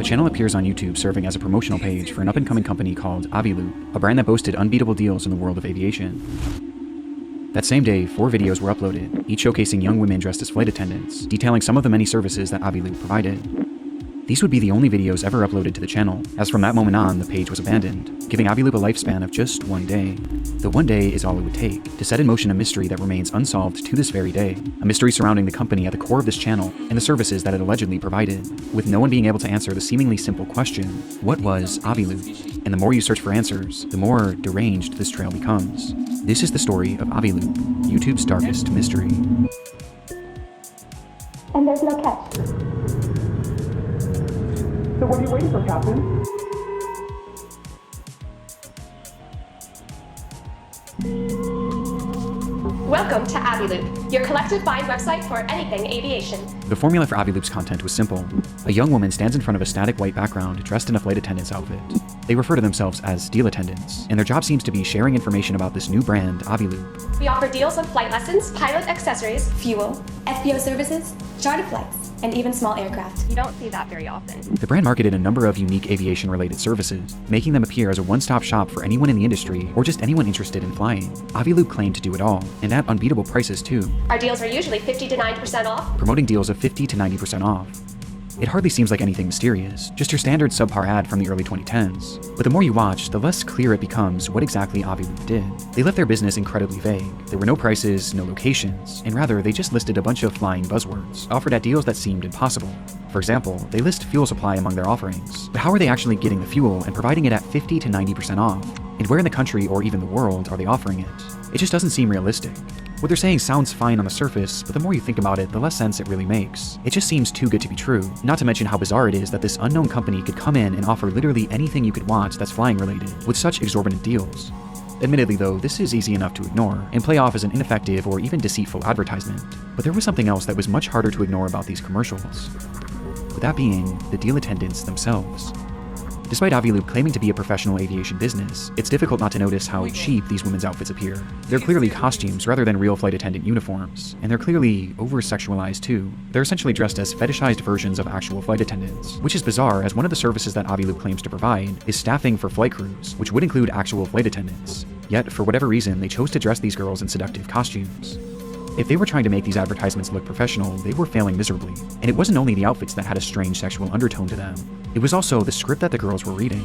A channel appears on YouTube serving as a promotional page for an up-and-coming company called Aviloop, a brand that boasted unbeatable deals in the world of aviation. That same day, 4 videos were uploaded, each showcasing young women dressed as flight attendants, detailing some of the many services that Aviloop provided. These would be the only videos ever uploaded to the channel, as from that moment on, the page was abandoned, giving Aviloop a lifespan of just 1 day. The 1 day is all it would take to set in motion a mystery that remains unsolved to this very day, a mystery surrounding the company at the core of this channel and the services that it allegedly provided, with no one being able to answer the seemingly simple question, what was Aviloop? And the more you search for answers, the more deranged this trail becomes. This is the story of Aviloop, YouTube's darkest mystery. And there's no catch. So what are you waiting for, Captain? Welcome to Aviloop, your collective buying website for anything aviation. The formula for Aviloop's content was simple. A young woman stands in front of a static white background dressed in a flight attendant's outfit. They refer to themselves as deal attendants, and their job seems to be sharing information about this new brand, Aviloop. We offer deals on flight lessons, pilot accessories, fuel, FBO services, charter flights, and even small aircraft. You don't see that very often. The brand marketed a number of unique aviation-related services, making them appear as a one-stop shop for anyone in the industry or just anyone interested in flying. Aviloop claimed to do it all, and at unbeatable prices too. Our deals are usually 50 to 90% off. Promoting deals of 50 to 90% off. It hardly seems like anything mysterious, just your standard subpar ad from the early 2010s. But the more you watch, the less clear it becomes what exactly Aviloop did. They left their business incredibly vague. There were no prices, no locations, and rather they just listed a bunch of flying buzzwords, offered at deals that seemed impossible. For example, they list fuel supply among their offerings. But how are they actually getting the fuel and providing it at 50 to 90% off? And where in the country or even the world are they offering it? It just doesn't seem realistic. What they're saying sounds fine on the surface, but the more you think about it, the less sense it really makes. It just seems too good to be true, not to mention how bizarre it is that this unknown company could come in and offer literally anything you could want that's flying related, with such exorbitant deals. Admittedly though, this is easy enough to ignore, and play off as an ineffective or even deceitful advertisement. But there was something else that was much harder to ignore about these commercials. With that being, the deal attendants themselves. Despite Aviloop claiming to be a professional aviation business, it's difficult not to notice how cheap these women's outfits appear. They're clearly costumes rather than real flight attendant uniforms, and they're clearly over-sexualized too. They're essentially dressed as fetishized versions of actual flight attendants, which is bizarre as one of the services that Aviloop claims to provide is staffing for flight crews, which would include actual flight attendants. Yet, for whatever reason, they chose to dress these girls in seductive costumes. If they were trying to make these advertisements look professional, they were failing miserably. And it wasn't only the outfits that had a strange sexual undertone to them. It was also the script that the girls were reading.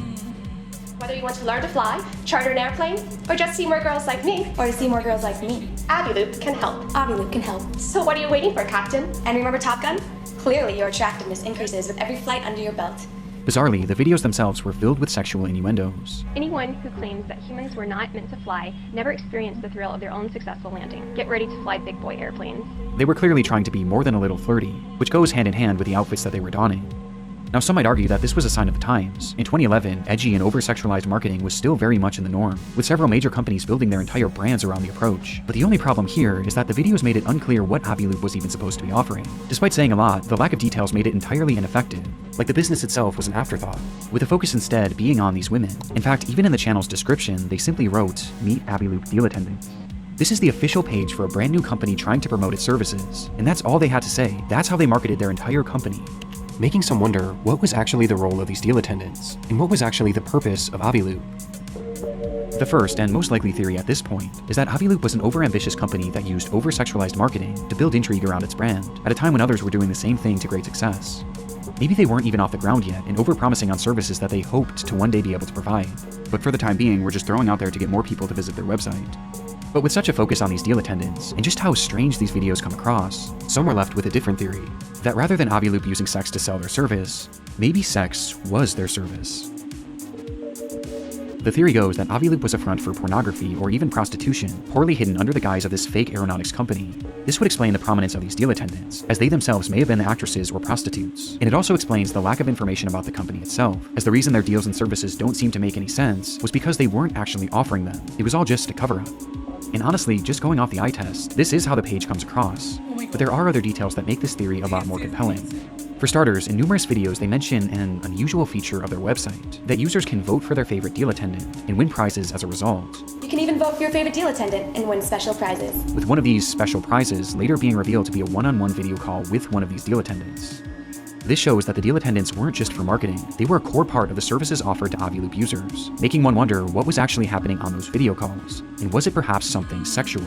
Whether you want to learn to fly, charter an airplane, or just see more girls like me, Or to see more girls like me. Aviloop can help. Aviloop can help. So what are you waiting for, Captain? And remember Top Gun? Clearly your attractiveness increases with every flight under your belt. Bizarrely, the videos themselves were filled with sexual innuendos. Anyone who claims that humans were not meant to fly never experienced the thrill of their own successful landing. Get ready to fly big boy airplanes. They were clearly trying to be more than a little flirty, which goes hand in hand with the outfits that they were donning. Now, some might argue that this was a sign of the times. In 2011, edgy and over-sexualized marketing was still very much in the norm, with several major companies building their entire brands around the approach. But the only problem here is that the videos made it unclear what Aviloop was even supposed to be offering. Despite saying a lot, the lack of details made it entirely ineffective. Like the business itself was an afterthought, with the focus instead being on these women. In fact, even in the channel's description, they simply wrote, "Meet Aviloop deal attendants." This is the official page for a brand new company trying to promote its services, and that's all they had to say. That's how they marketed their entire company. Making some wonder what was actually the role of these deal attendants, and what was actually the purpose of Aviloop. The first and most likely theory at this point is that Aviloop was an overambitious company that used over-sexualized marketing to build intrigue around its brand, at a time when others were doing the same thing to great success. Maybe they weren't even off the ground yet and over-promising on services that they hoped to one day be able to provide. But for the time being, we're just throwing out there to get more people to visit their website. But with such a focus on these deal attendants, and just how strange these videos come across, some were left with a different theory, that rather than Aviloop using sex to sell their service, maybe sex was their service. The theory goes that Aviloop was a front for pornography or even prostitution, poorly hidden under the guise of this fake aeronautics company. This would explain the prominence of these deal attendants, as they themselves may have been the actresses or prostitutes. And it also explains the lack of information about the company itself, as the reason their deals and services don't seem to make any sense was because they weren't actually offering them. It was all just a cover-up. And honestly, just going off the eye test, this is how the page comes across. But there are other details that make this theory a lot more compelling. For starters, in numerous videos they mention an unusual feature of their website, that users can vote for their favorite deal attendant and win prizes as a result. You can even vote for your favorite deal attendant and win special prizes. With one of these special prizes later being revealed to be a one-on-one video call with one of these deal attendants. This shows that the deal attendants weren't just for marketing, they were a core part of the services offered to Aviloop users, making one wonder what was actually happening on those video calls, and was it perhaps something sexual?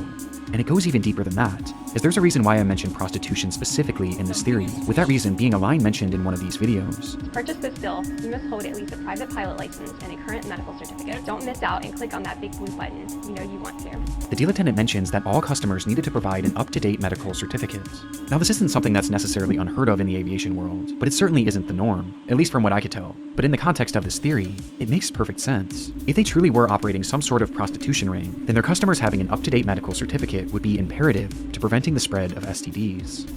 And it goes even deeper than that, as there's a reason why I mentioned prostitution specifically in this theory, with that reason being a line mentioned in one of these videos. To purchase this deal, you must hold at least a private pilot license and a current medical certificate. Don't miss out and click on that big blue button. You know you want to. The deal attendant mentions that all customers needed to provide an up-to-date medical certificate. Now, this isn't something that's necessarily unheard of in the aviation world, but it certainly isn't the norm, at least from what I could tell. But in the context of this theory, it makes perfect sense. If they truly were operating some sort of prostitution ring, then their customers having an up-to-date medical certificate would be imperative to preventing the spread of STDs.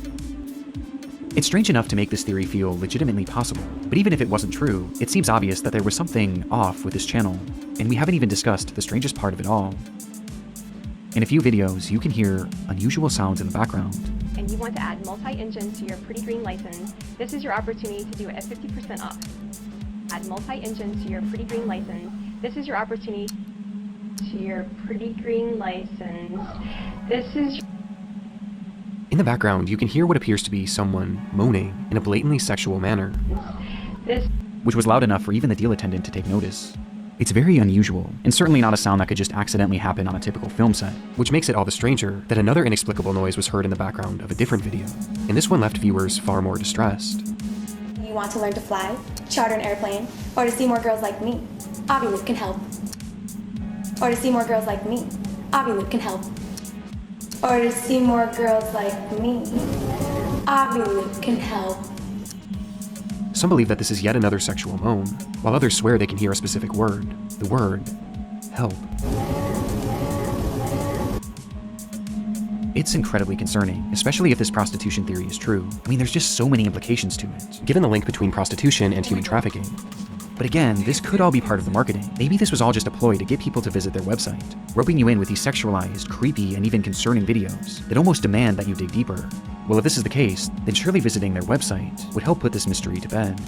It's strange enough to make this theory feel legitimately possible, but even if it wasn't true, it seems obvious that there was something off with this channel, and we haven't even discussed the strangest part of it all. In a few videos, you can hear unusual sounds in the background. And you want to add multi-engine to your pretty green license, this is your opportunity to do it at 50% off. Add multi-engine to your pretty green license, this is your opportunity to your pretty green license, this is In the background, you can hear what appears to be someone moaning in a blatantly sexual manner, which was loud enough for even the deal attendant to take notice. It's very unusual, and certainly not a sound that could just accidentally happen on a typical film set. which makes it all the stranger that another inexplicable noise was heard in the background of a different video, and this one left viewers far more distressed. You want to learn to fly, charter an airplane, or to see more girls like me? Aviloop can help. Or to see more girls like me? Aviloop can help. Or to see more girls like me? Aviloop can help. Some believe that this is yet another sexual moan, while others swear they can hear a specific word, the word, help. It's incredibly concerning, especially if this prostitution theory is true. I mean, there's just so many implications to it. Given the link between prostitution and human trafficking. But again, this could all be part of the marketing. Maybe this was all just a ploy to get people to visit their website, roping you in with these sexualized, creepy, and even concerning videos that almost demand that you dig deeper. Well, if this is the case, then surely visiting their website would help put this mystery to bed.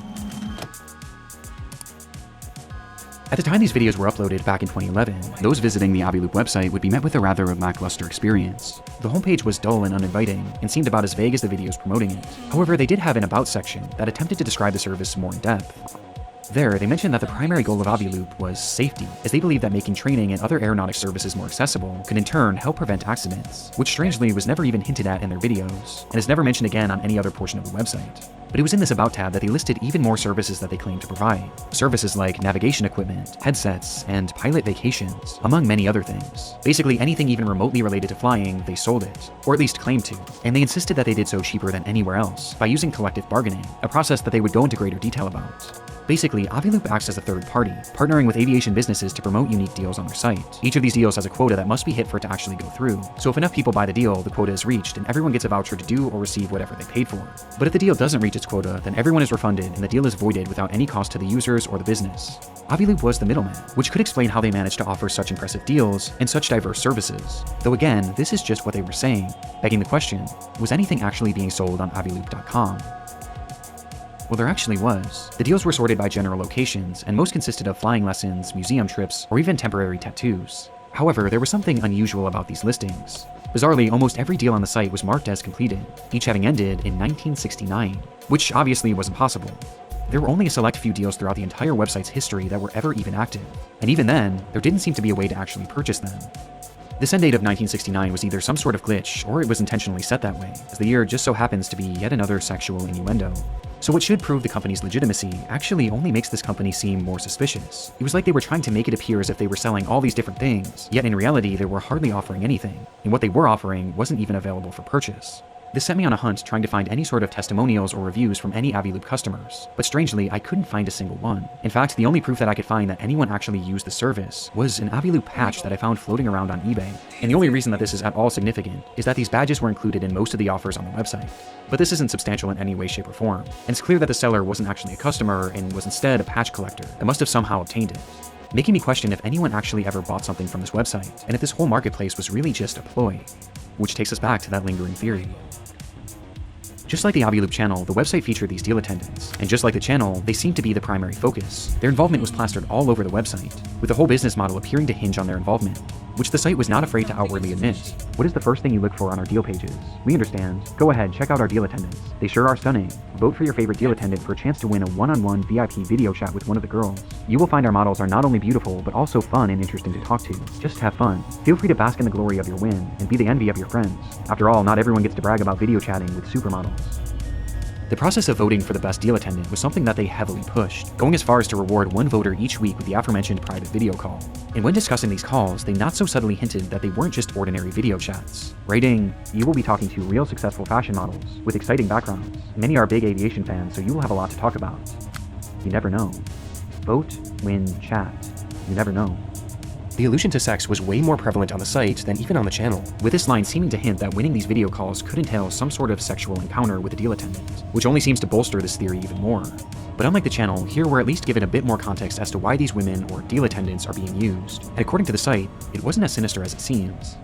At the time these videos were uploaded back in 2011, those visiting the Aviloop website would be met with a rather lackluster experience. The homepage was dull and uninviting, and seemed about as vague as the videos promoting it. However, they did have an About section that attempted to describe the service more in depth. There, they mentioned that the primary goal of Aviloop was safety, as they believed that making training and other aeronautic services more accessible could in turn help prevent accidents, which strangely was never even hinted at in their videos, and is never mentioned again on any other portion of the website. But it was in this About tab that they listed even more services that they claimed to provide. Services like navigation equipment, headsets, and pilot vacations, among many other things. Basically anything even remotely related to flying, they sold it, or at least claimed to. And they insisted that they did so cheaper than anywhere else, by using collective bargaining, a process that they would go into greater detail about. Basically, Aviloop acts as a third party, partnering with aviation businesses to promote unique deals on their site. Each of these deals has a quota that must be hit for it to actually go through, so if enough people buy the deal, the quota is reached and everyone gets a voucher to do or receive whatever they paid for. But if the deal doesn't reach its quota, then everyone is refunded and the deal is voided without any cost to the users or the business. Aviloop was the middleman, which could explain how they managed to offer such impressive deals and such diverse services. Though again, this is just what they were saying, begging the question, was anything actually being sold on Aviloop.com? Well, there actually was. The deals were sorted by general locations, and most consisted of flying lessons, museum trips, or even temporary tattoos. However, there was something unusual about these listings. Bizarrely, almost every deal on the site was marked as completed, each having ended in 1969, which obviously wasn't possible. There were only a select few deals throughout the entire website's history that were ever even active, and even then, there didn't seem to be a way to actually purchase them. This end date of 1969 was either some sort of glitch, or it was intentionally set that way, as the year just so happens to be yet another sexual innuendo. So what should prove the company's legitimacy actually only makes this company seem more suspicious. It was like they were trying to make it appear as if they were selling all these different things, yet in reality they were hardly offering anything, and what they were offering wasn't even available for purchase. This set me on a hunt trying to find any sort of testimonials or reviews from any Aviloop customers, but strangely, I couldn't find a single one. In fact, the only proof that I could find that anyone actually used the service was an Aviloop patch that I found floating around on eBay. And the only reason that this is at all significant is that these badges were included in most of the offers on the website. But this isn't substantial in any way, shape, or form, and it's clear that the seller wasn't actually a customer and was instead a patch collector that must have somehow obtained it, making me question if anyone actually ever bought something from this website, and if this whole marketplace was really just a ploy. Which takes us back to that lingering theory. Just like the Aviloop channel, the website featured these deal attendants, and just like the channel, they seemed to be the primary focus. Their involvement was plastered all over the website, with the whole business model appearing to hinge on their involvement. which the site was not afraid to outwardly admit. What is the first thing you look for on our deal pages? We understand. Go ahead, check out our deal attendants. They sure are stunning. Vote for your favorite deal attendant for a chance to win a one-on-one VIP video chat with one of the girls. You will find our models are not only beautiful, but also fun and interesting to talk to. Just have fun. Feel free to bask in the glory of your win and be the envy of your friends. After all, not everyone gets to brag about video chatting with supermodels. The process of voting for the best deal attendant was something that they heavily pushed, going as far as to reward one voter each week with the aforementioned private video call. And when discussing these calls, they not so subtly hinted that they weren't just ordinary video chats. Writing, you will be talking to real successful fashion models with exciting backgrounds. Many are big aviation fans, so you will have a lot to talk about. You never know. Vote, win, chat. You never know. The allusion to sex was way more prevalent on the site than even on the channel, with this line seeming to hint that winning these video calls could entail some sort of sexual encounter with a deal attendant, which only seems to bolster this theory even more. But unlike the channel, here we're at least given a bit more context as to why these women or deal attendants are being used, and according to the site, it wasn't as sinister as it seems.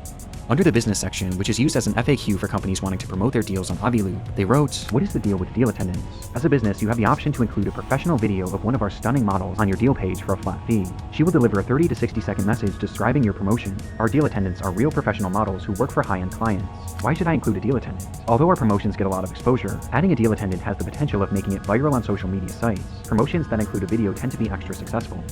Under the business section, which is used as an FAQ for companies wanting to promote their deals on Aviloop, they wrote, "What is the deal with deal attendants? As a business, you have the option to include a professional video of one of our stunning models on your deal page for a flat fee. She will deliver a 30 to 60 second message describing your promotion. Our deal attendants are real professional models who work for high-end clients. Why should I include a deal attendant? Although our promotions get a lot of exposure, adding a deal attendant has the potential of making it viral on social media sites. Promotions that include a video tend to be extra successful."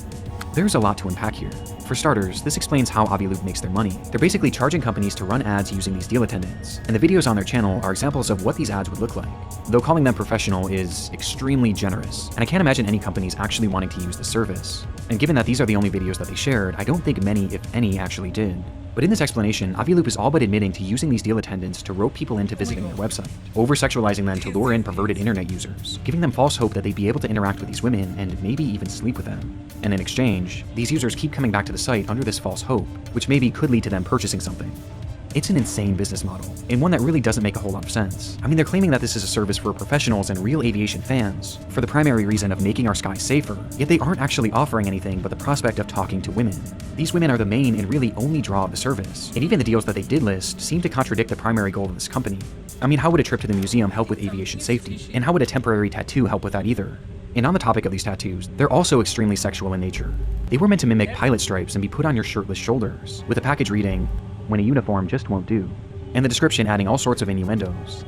There's a lot to unpack here. For starters, this explains how Aviloop makes their money. They're basically charging companies to run ads using these deal attendants, and the videos on their channel are examples of what these ads would look like. Though calling them professional is extremely generous, and I can't imagine any companies actually wanting to use the service. And given that these are the only videos that they shared, I don't think many, if any, actually did. But in this explanation, Aviloop is all but admitting to using these deal attendants to rope people into visiting their website, over-sexualizing them to lure in perverted internet users, giving them false hope that they'd be able to interact with these women and maybe even sleep with them. And in exchange, these users keep coming back to the site under this false hope, which maybe could lead to them purchasing something. It's an insane business model, and one that really doesn't make a whole lot of sense. I mean, they're claiming that this is a service for professionals and real aviation fans, for the primary reason of making our skies safer, yet they aren't actually offering anything but the prospect of talking to women. These women are the main and really only draw of the service, and even the deals that they did list seem to contradict the primary goal of this company. I mean, how would a trip to the museum help with aviation safety? And how would a temporary tattoo help with that either? And on the topic of these tattoos, they're also extremely sexual in nature. They were meant to mimic pilot stripes and be put on your shirtless shoulders, with a package reading, "When a uniform just won't do," and the description adding all sorts of innuendos.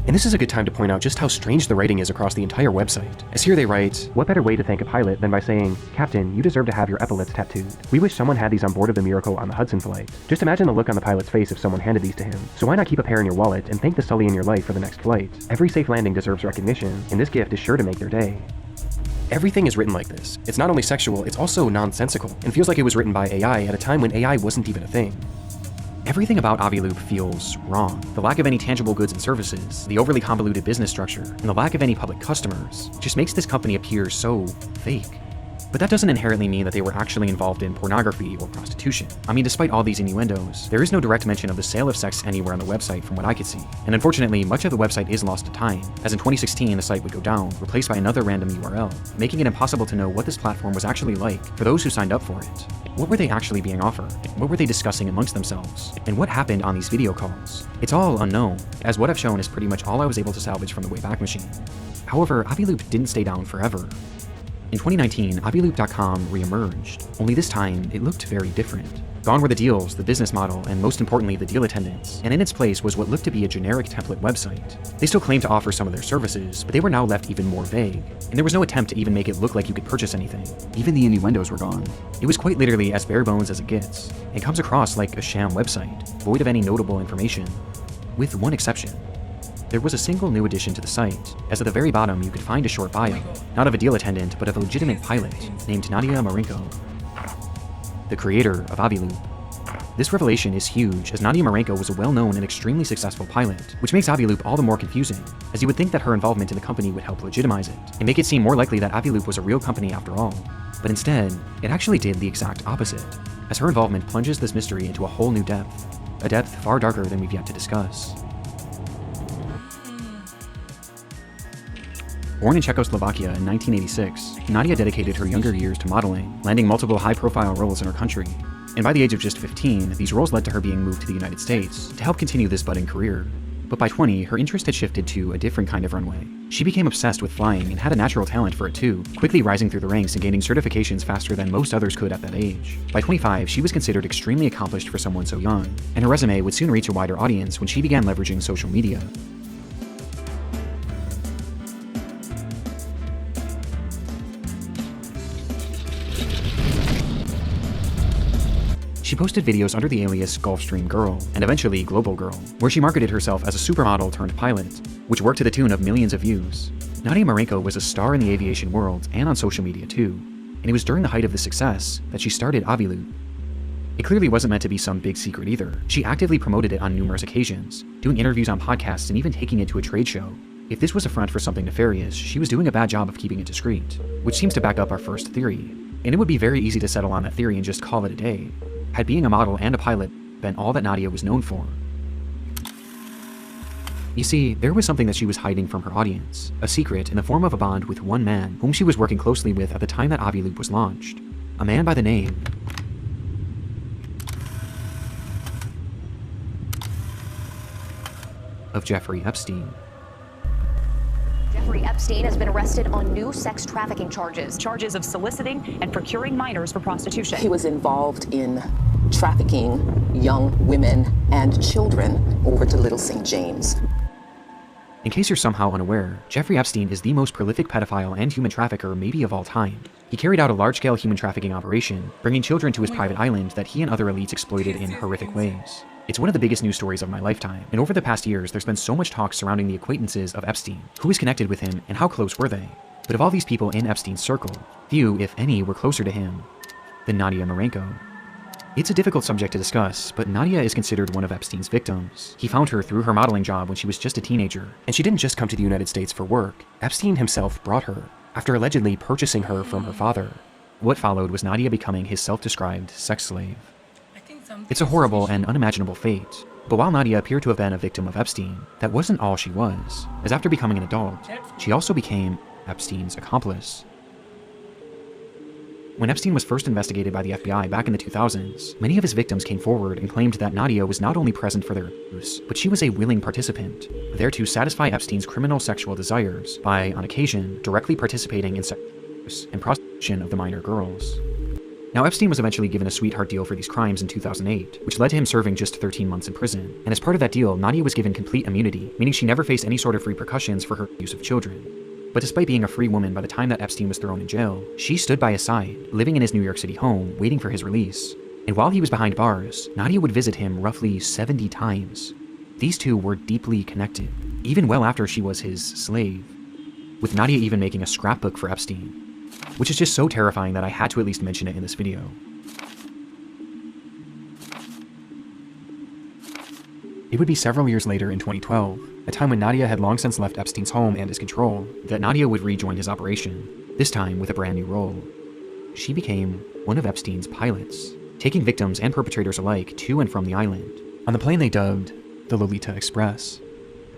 And this is a good time to point out just how strange the writing is across the entire website. As here they write, "What better way to thank a pilot than by saying, 'Captain, you deserve to have your epaulets tattooed. We wish someone had these on board of the Miracle on the Hudson flight.' Just imagine the look on the pilot's face if someone handed these to him. So why not keep a pair in your wallet and thank the Sully in your life for the next flight? Every safe landing deserves recognition, and this gift is sure to make their day." Everything is written like this. It's not only sexual, it's also nonsensical, and feels like it was written by AI at a time when AI wasn't even a thing. Everything about Aviloop feels wrong. The lack of any tangible goods and services, the overly convoluted business structure, and the lack of any public customers just makes this company appear so fake. But that doesn't inherently mean that they were actually involved in pornography or prostitution. I mean, despite all these innuendos, there is no direct mention of the sale of sex anywhere on the website from what I could see. And unfortunately, much of the website is lost to time, as in 2016 the site would go down, replaced by another random URL, making it impossible to know what this platform was actually like for those who signed up for it. What were they actually being offered? What were they discussing amongst themselves? And what happened on these video calls? It's all unknown, as what I've shown is pretty much all I was able to salvage from the Wayback Machine. However, Aviloop didn't stay down forever. In 2019, Aviloop.com re-emerged, only this time it looked very different. Gone were the deals, the business model, and most importantly the deal attendants, and in its place was what looked to be a generic template website. They still claimed to offer some of their services, but they were now left even more vague, and there was no attempt to even make it look like you could purchase anything. Even the innuendos were gone. It was quite literally as bare bones as it gets. It comes across like a sham website, void of any notable information, with one exception. There was a single new addition to the site, as at the very bottom you could find a short bio, not of a deal attendant but of a legitimate pilot named Nadia Marenko, the creator of Aviloop. This revelation is huge, as Nadia Marenko was a well-known and extremely successful pilot, which makes Aviloop all the more confusing, as you would think that her involvement in the company would help legitimize it, and make it seem more likely that Aviloop was a real company after all. But instead, it actually did the exact opposite, as her involvement plunges this mystery into a whole new depth, a depth far darker than we've yet to discuss. Born in Czechoslovakia in 1986, Nadia dedicated her younger years to modeling, landing multiple high-profile roles in her country. And by the age of just 15, these roles led to her being moved to the United States to help continue this budding career. But by 20, her interest had shifted to a different kind of runway. She became obsessed with flying and had a natural talent for it too, quickly rising through the ranks and gaining certifications faster than most others could at that age. By 25, she was considered extremely accomplished for someone so young, and her resume would soon reach a wider audience when she began leveraging social media. She posted videos under the alias Gulfstream Girl, and eventually Global Girl, where she marketed herself as a supermodel turned pilot, which worked to the tune of millions of views. Nadia Marenko was a star in the aviation world and on social media too, and it was during the height of this success that she started Aviloop. It clearly wasn't meant to be some big secret either. She actively promoted it on numerous occasions, doing interviews on podcasts and even taking it to a trade show. If this was a front for something nefarious, she was doing a bad job of keeping it discreet, which seems to back up our first theory. And it would be very easy to settle on that theory and just call it a day, had being a model and a pilot been all that Nadia was known for. You see, there was something that she was hiding from her audience, a secret in the form of a bond with one man whom she was working closely with at the time that Aviloop was launched. A man by the name of Jeffrey Epstein. Jeffrey Epstein has been arrested on new sex trafficking charges of soliciting and procuring minors for prostitution. He was involved in trafficking young women and children over to Little St. James. In case you're somehow unaware, Jeffrey Epstein is the most prolific pedophile and human trafficker maybe of all time. He carried out a large-scale human trafficking operation, bringing children to his private island that he and other elites exploited in horrific ways. It's one of the biggest news stories of my lifetime, and over the past years there's been so much talk surrounding the acquaintances of Epstein, who is connected with him, and how close were they. But of all these people in Epstein's circle, few, if any, were closer to him than Nadia Marenko. It's a difficult subject to discuss, but Nadia is considered one of Epstein's victims. He found her through her modeling job when she was just a teenager. And she didn't just come to the United States for work. Epstein himself brought her, after allegedly purchasing her from her father. What followed was Nadia becoming his self-described sex slave. It's a horrible and unimaginable fate, but while Nadia appeared to have been a victim of Epstein, that wasn't all she was, as after becoming an adult, she also became Epstein's accomplice. When Epstein was first investigated by the FBI back in the 2000s, many of his victims came forward and claimed that Nadia was not only present for their use, but she was a willing participant, there to satisfy Epstein's criminal sexual desires by, on occasion, directly participating in sex abuse and prostitution of the minor girls. Now, Epstein was eventually given a sweetheart deal for these crimes in 2008, which led to him serving just 13 months in prison. And as part of that deal, Nadia was given complete immunity, meaning she never faced any sort of repercussions for her use of children. But despite being a free woman by the time that Epstein was thrown in jail, she stood by his side, living in his New York City home, waiting for his release. And while he was behind bars, Nadia would visit him roughly 70 times. These two were deeply connected, even well after she was his slave, with Nadia even making a scrapbook for Epstein, which is just so terrifying that I had to at least mention it in this video. It would be several years later in 2012, a time when Nadia had long since left Epstein's home and his control, that Nadia would rejoin his operation, this time with a brand new role. She became one of Epstein's pilots, taking victims and perpetrators alike to and from the island, on the plane they dubbed the Lolita Express.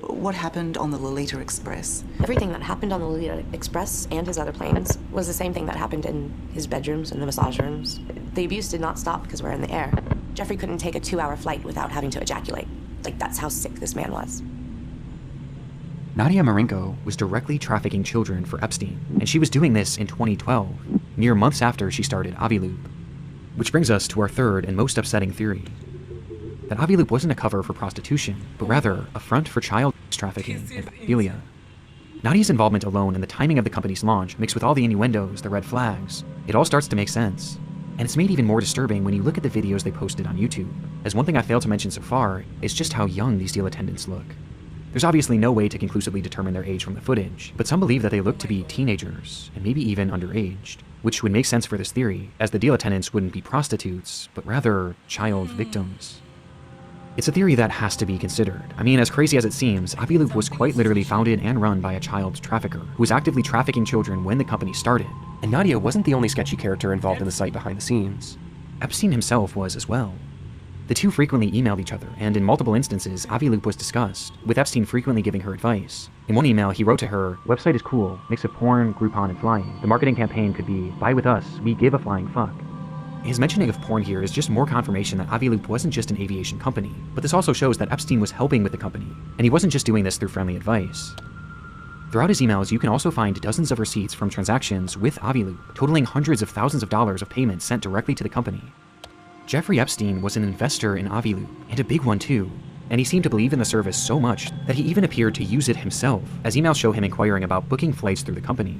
What happened on the Lolita Express? Everything that happened on the Lolita Express and his other planes was the same thing that happened in his bedrooms and the massage rooms. The abuse did not stop because we're in the air. Jeffrey couldn't take a 2-hour flight without having to ejaculate. Like, that's how sick this man was. Nadia Marenko was directly trafficking children for Epstein, and she was doing this in 2012, mere months after she started Aviloop. Which brings us to our third and most upsetting theory, that Aviloop wasn't a cover for prostitution, but rather a front for child trafficking and pedophilia. Nadia's involvement alone in the timing of the company's launch, mixed with all the innuendos, the red flags, it all starts to make sense. And it's made even more disturbing when you look at the videos they posted on YouTube, as one thing I failed to mention so far is just how young these deal attendants look. There's obviously no way to conclusively determine their age from the footage, but some believe that they look to be teenagers, and maybe even underaged, which would make sense for this theory, as the deal attendants wouldn't be prostitutes, but rather child victims. It's a theory that has to be considered. I mean, as crazy as it seems, Aviloop was quite literally founded and run by a child trafficker, who was actively trafficking children when the company started. And Nadia wasn't the only sketchy character involved in the site behind the scenes. Epstein himself was as well. The two frequently emailed each other, and in multiple instances, Aviloop was discussed, with Epstein frequently giving her advice. In one email, he wrote to her, "Website is cool, mix of porn, Groupon, and flying. The marketing campaign could be, buy with us, we give a flying fuck." His mentioning of porn here is just more confirmation that Aviloop wasn't just an aviation company, but this also shows that Epstein was helping with the company, and he wasn't just doing this through friendly advice. Throughout his emails, you can also find dozens of receipts from transactions with Aviloop, totaling hundreds of thousands of dollars of payments sent directly to the company. Jeffrey Epstein was an investor in Aviloop, and a big one too, and he seemed to believe in the service so much that he even appeared to use it himself, as emails show him inquiring about booking flights through the company.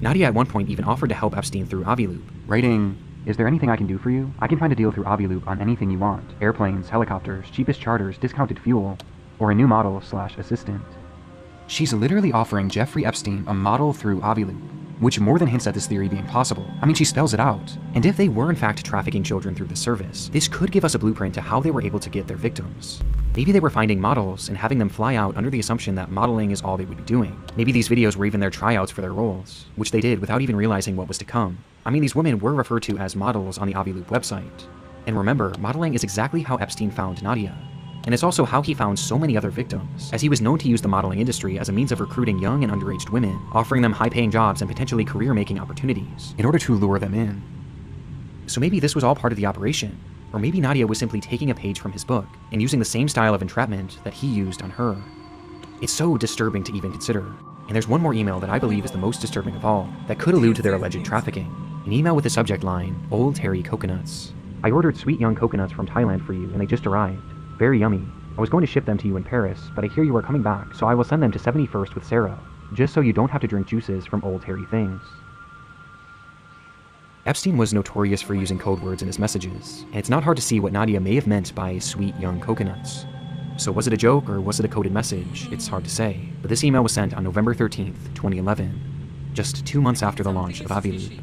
Nadia at one point even offered to help Epstein through Aviloop, Writing, "Is there anything I can do for you? I can find a deal through Aviloop on anything you want. Airplanes, helicopters, cheapest charters, discounted fuel, or a new model/assistant." She's literally offering Jeffrey Epstein a model through Aviloop, which more than hints at this theory being possible. I mean, she spells it out. And if they were in fact trafficking children through the service, this could give us a blueprint to how they were able to get their victims. Maybe they were finding models and having them fly out under the assumption that modeling is all they would be doing. Maybe these videos were even their tryouts for their roles, which they did without even realizing what was to come. I mean, these women were referred to as models on the Aviloop website. And remember, modeling is exactly how Epstein found Nadia. And it's also how he found so many other victims, as he was known to use the modeling industry as a means of recruiting young and underage women, offering them high-paying jobs and potentially career-making opportunities, in order to lure them in. So maybe this was all part of the operation, or maybe Nadia was simply taking a page from his book and using the same style of entrapment that he used on her. It's so disturbing to even consider. And there's one more email that I believe is the most disturbing of all, that could allude to their alleged trafficking. An email with the subject line, "Old Terry Coconuts. I ordered sweet young coconuts from Thailand for you, and they just arrived. Very yummy. I was going to ship them to you in Paris, but I hear you are coming back, so I will send them to 71st with Sarah, just so you don't have to drink juices from Old Terry things." Epstein was notorious for using code words in his messages, and it's not hard to see what Nadia may have meant by sweet young coconuts. So was it a joke or was it a coded message? It's hard to say, but this email was sent on November 13th, 2011, just 2 months after the launch of Aviloop.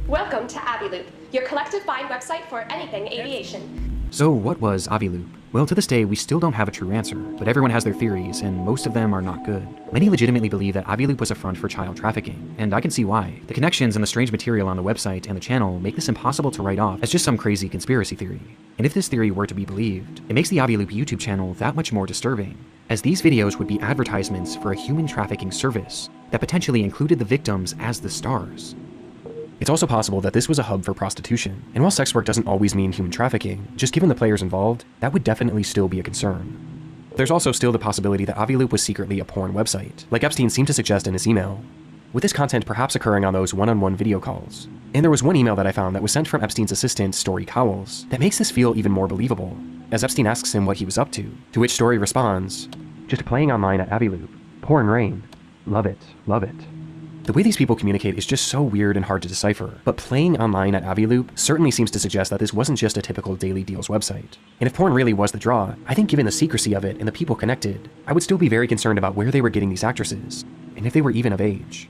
Welcome to Aviloop, your collective buying website for anything aviation. So what was Aviloop? Well, to this day, we still don't have a true answer, but everyone has their theories, and most of them are not good. Many legitimately believe that Aviloop was a front for child trafficking, and I can see why. The connections and the strange material on the website and the channel make this impossible to write off as just some crazy conspiracy theory. And if this theory were to be believed, it makes the Aviloop YouTube channel that much more disturbing, as these videos would be advertisements for a human trafficking service that potentially included the victims as the stars. It's also possible that this was a hub for prostitution, and while sex work doesn't always mean human trafficking, just given the players involved, that would definitely still be a concern. There's also still the possibility that Aviloop was secretly a porn website, like Epstein seemed to suggest in his email, with this content perhaps occurring on those one-on-one video calls. And there was one email that I found that was sent from Epstein's assistant, Story Cowles, that makes this feel even more believable, as Epstein asks him what he was up to which Story responds, "Just playing online at Aviloop. Pouring rain. Love it, love it." The way these people communicate is just so weird and hard to decipher, but playing online at Aviloop certainly seems to suggest that this wasn't just a typical daily deals website. And if porn really was the draw, I think given the secrecy of it and the people connected, I would still be very concerned about where they were getting these actresses, and if they were even of age.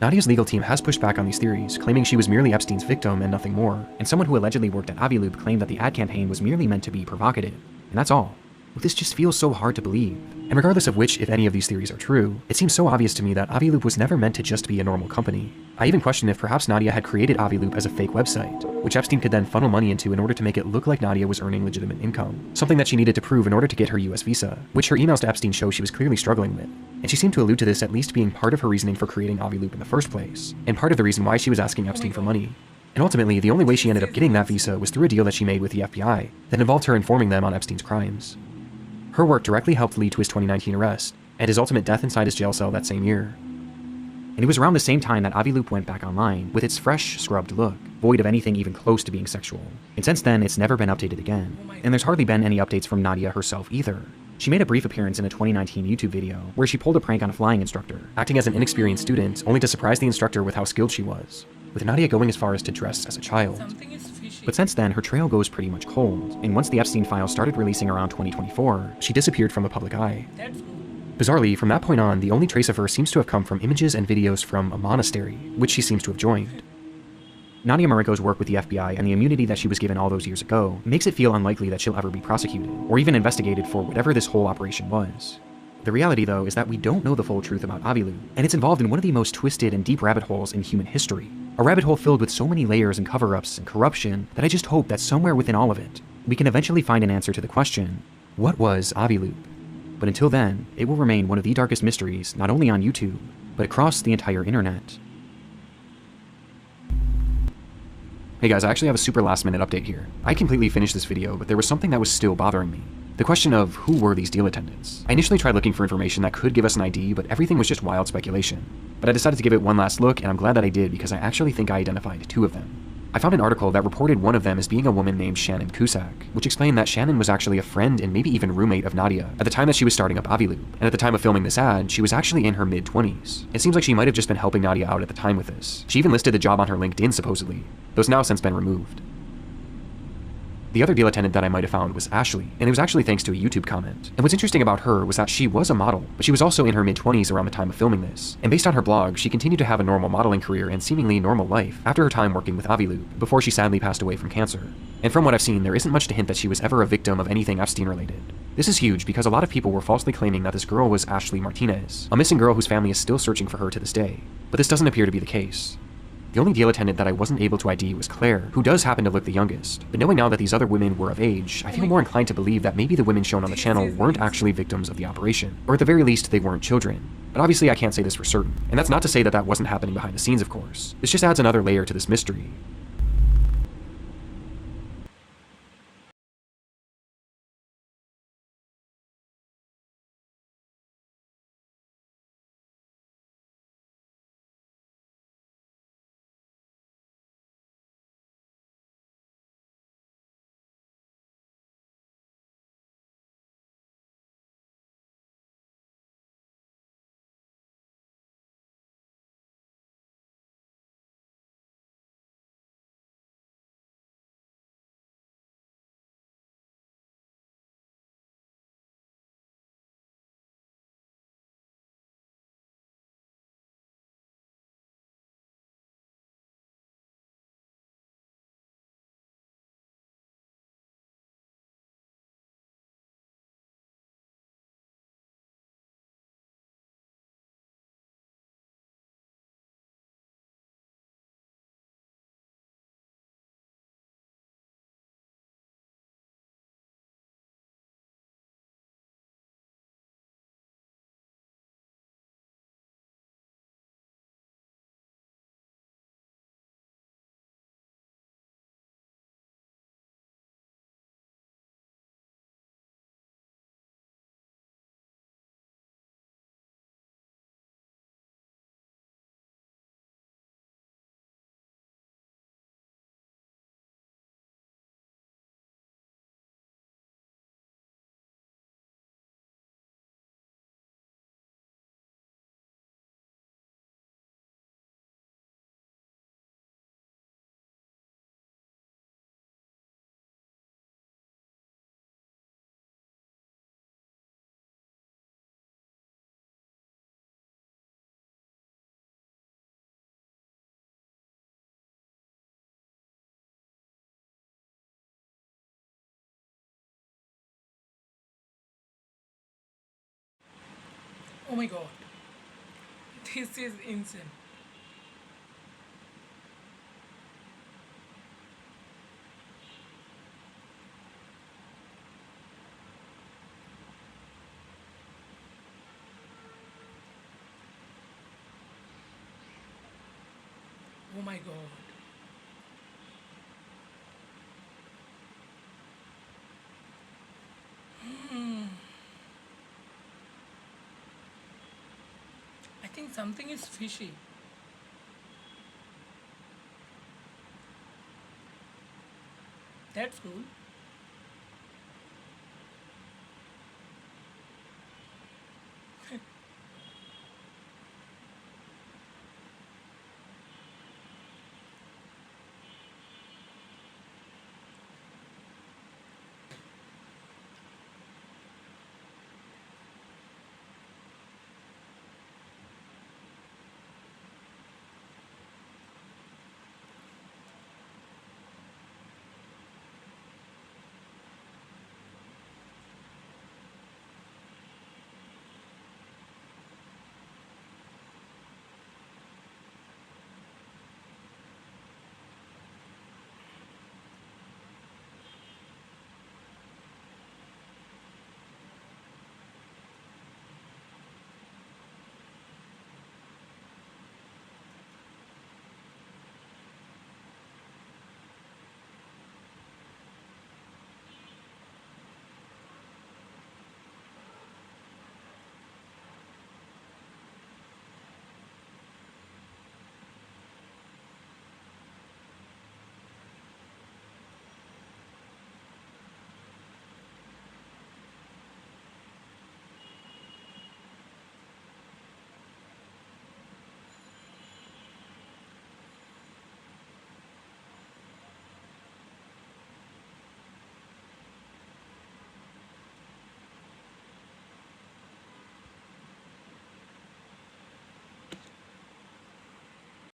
Nadia's legal team has pushed back on these theories, claiming she was merely Epstein's victim and nothing more, and someone who allegedly worked at Aviloop claimed that the ad campaign was merely meant to be provocative, and that's all. But this just feels so hard to believe. And regardless of which, if any of these theories are true, it seems so obvious to me that Aviloop was never meant to just be a normal company. I even question if perhaps Nadia had created Aviloop as a fake website, which Epstein could then funnel money into in order to make it look like Nadia was earning legitimate income, something that she needed to prove in order to get her US visa, which her emails to Epstein show she was clearly struggling with. And she seemed to allude to this at least being part of her reasoning for creating Aviloop in the first place, and part of the reason why she was asking Epstein for money. And ultimately, the only way she ended up getting that visa was through a deal that she made with the FBI that involved her informing them on Epstein's crimes. Her work directly helped lead to his 2019 arrest, and his ultimate death inside his jail cell that same year. And it was around the same time that Aviloop went back online, with its fresh, scrubbed look, void of anything even close to being sexual. And since then, it's never been updated again. And there's hardly been any updates from Nadia herself either. She made a brief appearance in a 2019 YouTube video, where she pulled a prank on a flying instructor, acting as an inexperienced student, only to surprise the instructor with how skilled she was, with Nadia going as far as to dress as a child. But since then, her trail goes pretty much cold, and once the Epstein files started releasing around 2024, she disappeared from the public eye. Bizarrely, from that point on, the only trace of her seems to have come from images and videos from a monastery, which she seems to have joined. Nadia Mariko's work with the FBI and the immunity that she was given all those years ago makes it feel unlikely that she'll ever be prosecuted, or even investigated for whatever this whole operation was. The reality, though, is that we don't know the full truth about Aviloop, and it's involved in one of the most twisted and deep rabbit holes in human history. A rabbit hole filled with so many layers and cover-ups and corruption that I just hope that somewhere within all of it, we can eventually find an answer to the question, what was Aviloop? But until then, it will remain one of the darkest mysteries, not only on YouTube, but across the entire internet. Hey guys, I actually have a super last minute update here. I completely finished this video, but there was something that was still bothering me. The question of who were these deal attendants? I initially tried looking for information that could give us an ID, but everything was just wild speculation. But I decided to give it one last look, and I'm glad that I did because I actually think I identified 2 of them. I found an article that reported one of them as being a woman named Shannon Cusack, which explained that Shannon was actually a friend and maybe even roommate of Nadia at the time that she was starting up Aviloop, and at the time of filming this ad, she was actually in her mid-20s. It seems like she might have just been helping Nadia out at the time with this. She even listed the job on her LinkedIn supposedly, though it's now since been removed. The other deal attendant that I might have found was Ashley, and it was actually thanks to a YouTube comment. And what's interesting about her was that she was a model, but she was also in her mid-20s around the time of filming this. And based on her blog, she continued to have a normal modeling career and seemingly normal life after her time working with Aviloop, before she sadly passed away from cancer. And from what I've seen, there isn't much to hint that she was ever a victim of anything Epstein-related. This is huge because a lot of people were falsely claiming that this girl was Ashley Martinez, a missing girl whose family is still searching for her to this day. But this doesn't appear to be the case. The only deal attendant that I wasn't able to ID was Claire, who does happen to look the youngest. But knowing now that these other women were of age, I feel more inclined to believe that maybe the women shown on the channel weren't actually victims of the operation, or at the very least, they weren't children. But obviously I can't say this for certain, and that's not to say that that wasn't happening behind the scenes, of course. This just adds another layer to this mystery. Oh my god. This is insane. Oh my god. I think something is fishy. That's cool.